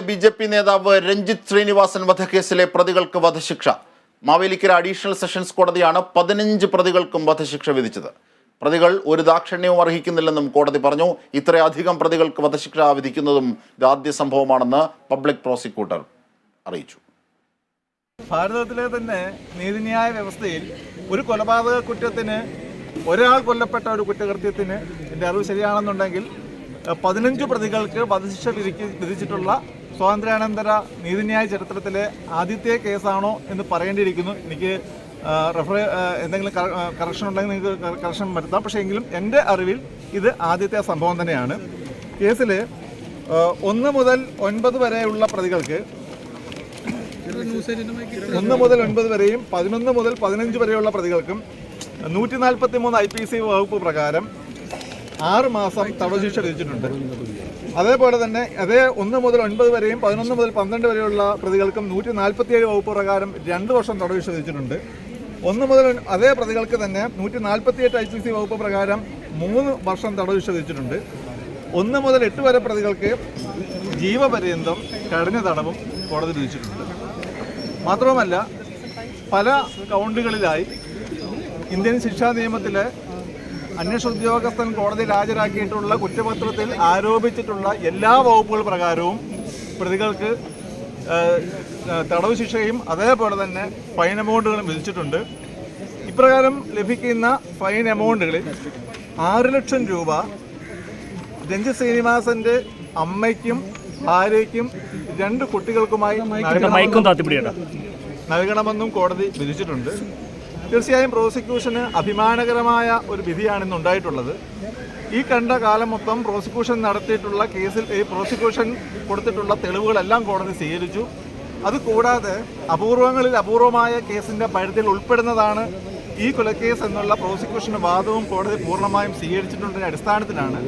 BJP. നേതാവ് രഞ്ജിത്ത് ശ്രീനിവാസൻ വധക്കേസിലെ പ്രതികൾക്ക് വധശിക്ഷ. മാവേലിക്കര അഡീഷണൽ സെഷൻസ് കോടതിയാണ് 15 പ്രതികൾക്കും വധശിക്ഷ വിധിച്ചത്. പ്രതികൾ ഒരു ദാക്ഷിണ്യവും അർഹിക്കുന്നില്ലെന്നും കോടതി പറഞ്ഞു. ഇത്രയധികം പ്രതികൾക്ക് വധശിക്ഷ വിധിക്കുന്നതും ഇതാദ്യ സംഭവമാണെന്ന് പബ്ലിക് പ്രോസിക്യൂട്ടർ അറിയിച്ചു. ഭാരതത്തിലെ തന്നെ നീതിന്യായ വ്യവസ്ഥയിൽ ഒരു കൊലപാതക കുറ്റത്തിന് ഒരാൾ കൊല്ലപ്പെട്ട ഒരു കുറ്റകൃത്യത്തിന് എൻ്റെ അറിവ് ശരിയാണെന്നുണ്ടെങ്കിൽ 15 പ്രതികൾക്ക് വധശിക്ഷ വിധിച്ചിട്ടുള്ള സ്വാതന്ത്ര്യാനന്തര നീതിന്യായ ചരിത്രത്തിലെ ആദ്യത്തെ കേസാണോ എന്ന് പറയേണ്ടിയിരിക്കുന്നു. എനിക്ക് എന്തെങ്കിലും കറക്ഷൻ ഉണ്ടെങ്കിൽ നിങ്ങൾക്ക് കറക്ഷൻ വരുത്താം. പക്ഷേ എങ്കിലും എൻ്റെ അറിവിൽ ഇത് ആദ്യത്തെ സംഭവം തന്നെയാണ്. കേസിൽ 1 മുതൽ 9 വരെയുള്ള പ്രതികൾക്ക് 1 മുതൽ 9 വരെയും 11 മുതൽ 15 വരെയുള്ള പ്രതികൾക്കും 143 IPC വകുപ്പ് പ്രകാരം 6 മാസം തടവ് ശിക്ഷ വിധിച്ചിട്ടുണ്ട്. അതേപോലെ തന്നെ അതേ 1 മുതൽ 9 വരെയും 11 മുതൽ 12 വരെയുള്ള പ്രതികൾക്കും 147 വകുപ്പ് പ്രകാരം 2 വർഷം തടവ് ശിക്ഷ വിധിച്ചിട്ടുണ്ട്. 1 മുതൽ അതേ പ്രതികൾക്ക് തന്നെ 148 IPC വകുപ്പ് പ്രകാരം 3 വർഷം തടവ് ശിക്ഷ വിധിച്ചിട്ടുണ്ട്. 1 മുതൽ 8 വരെ പ്രതികൾക്ക് ജീവപര്യന്തം കഠിന തടവും കോടതി വിധിച്ചിട്ടുണ്ട്. മാത്രവുമല്ല, പല കൗണ്ടുകളിലായി ഇന്ത്യൻ ശിക്ഷാ നിയമത്തിലെ അന്വേഷണ ഉദ്യോഗസ്ഥൻ കോടതിയിൽ ഹാജരാക്കിയിട്ടുള്ള കുറ്റപത്രത്തിൽ ആരോപിച്ചിട്ടുള്ള എല്ലാ വകുപ്പുകൾ പ്രകാരവും പ്രതികൾക്ക് തടവ് ശിക്ഷയും അതേപോലെ തന്നെ ഫൈൻ എമൗണ്ടുകളും വിധിച്ചിട്ടുണ്ട്. ഇപ്രകാരം ലഭിക്കുന്ന ഫൈൻ എമൗണ്ടുകളിൽ 6 ലക്ഷം രൂപ രഞ്ജിത്ത് ശ്രീനിവാസന്റെ അമ്മയ്ക്കും ഭാര്യയ്ക്കും 2 കുട്ടികൾക്കുമായി നൽകണമെന്നും കോടതി വിധിച്ചിട്ടുണ്ട്. തീർച്ചയായും പ്രോസിക്യൂഷന് അഭിമാനകരമായ ഒരു വിധിയാണ് ഇന്ന് ഉണ്ടായിട്ടുള്ളത്. ഈ കണ്ട കാലം മൊത്തം പ്രോസിക്യൂഷൻ നടത്തിയിട്ടുള്ള കേസിൽ ഈ പ്രോസിക്യൂഷൻ കൊടുത്തിട്ടുള്ള തെളിവുകളെല്ലാം കോടതി സ്വീകരിച്ചു. അതുകൂടാതെ അപൂർവങ്ങളിൽ അപൂർവമായ കേസിൻ്റെ പരിധിയിൽ ഉൾപ്പെടുന്നതാണ് ഈ കൊലക്കേസ് എന്നുള്ള പ്രോസിക്യൂഷൻ്റെ വാദവും കോടതി പൂർണ്ണമായും സ്വീകരിച്ചിട്ടുള്ളതിൻ്റെ അടിസ്ഥാനത്തിലാണ്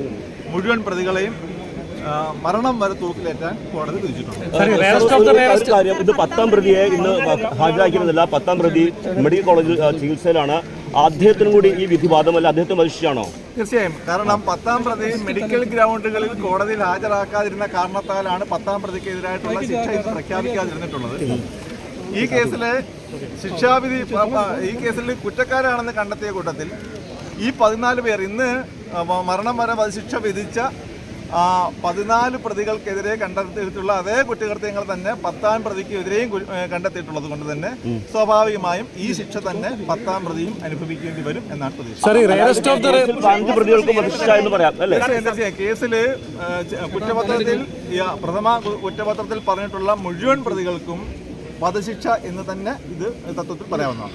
മുഴുവൻ പ്രതികളെയും മരണം വരെ തൂക്കിലേറ്റാൻ കോടതി വിധിച്ചിട്ടുണ്ട്. ഇത് 10ാം പ്രതിയെ ഇന്ന് ഹാജരാക്കിയിരുന്നില്ല. 10ാം പ്രതി മെഡിക്കൽ കോളേജിൽ ചികിത്സയിലാണ്. അദ്ദേഹത്തിനും കൂടി ഈ വിധി ബാധമല്ല, അദ്ദേഹത്തെ വധിച്ചാണോ? തീർച്ചയായും. കാരണം 10ാം പ്രതി മെഡിക്കൽ ഗ്രൗണ്ടുകളിൽ കോടതിയിൽ ഹാജരാക്കാതിരുന്ന കാരണത്താലാണ് 10ാം പ്രതിക്കെതിരായിട്ടുള്ള ശിക്ഷ പ്രഖ്യാപിക്കാതിരുന്നിട്ടുള്ളത്. ഈ കേസിലെ ശിക്ഷാവിധി ഈ കേസിൽ കുറ്റക്കാരാണെന്ന് കണ്ടെത്തിയ കൂട്ടത്തിൽ ഈ 14 പേർ ഇന്ന് മരണം വരെ വധശിക്ഷ വിധിച്ച 14 പ്രതികൾക്കെതിരെ കണ്ടെത്തിയിട്ടുള്ള അതേ കുറ്റകൃത്യങ്ങൾ തന്നെ 10ാം പ്രതിക്കെതിരെയും കണ്ടെത്തിയിട്ടുള്ളത് കൊണ്ട് തന്നെ സ്വാഭാവികമായും ഈ ശിക്ഷ തന്നെ 10ാം പ്രതിയും അനുഭവിക്കേണ്ടി വരും എന്നാണ് പ്രതീക്ഷ. കേസിൽ കുറ്റപത്രത്തിൽ പ്രഥമ കുറ്റപത്രത്തിൽ പറഞ്ഞിട്ടുള്ള മുഴുവൻ പ്രതികൾക്കും വധശിക്ഷ എന്ന് തന്നെ ഇത് തത്വത്തിൽ പറയാവുന്നതാണ്.